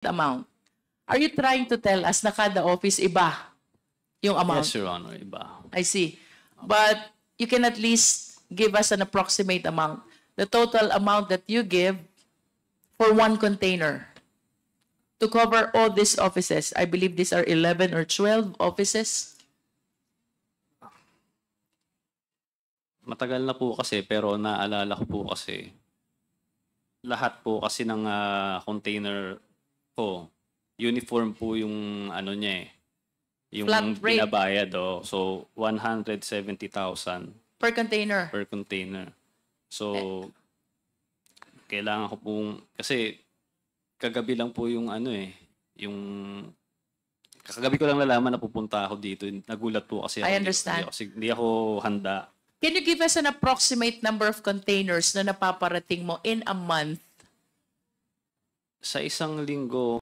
amount. Are you trying to tell us na kada office iba yung amount? Yes, Your Honor, iba. I see. But you can at least give us an approximate amount. The total amount that you give for one container to cover all these offices. I believe these are 11 or 12 offices. Matagal na po kasi, pero naalala ko po kasi, lahat po kasi ng container ko, uniform po yung ano niya eh. Yung Flat rate. binabayad. Oh. So, 170,000 Per container. per container. So, kailangan ko pong, kasi kagabi lang po yung ano eh, yung, kagabi ko lang nalaman na pupunta ako dito. Nagulat po kasi I ako. understand. Hindi ako handa. Can you give us an approximate number of containers na napaparating mo in a month? Sa isang linggo,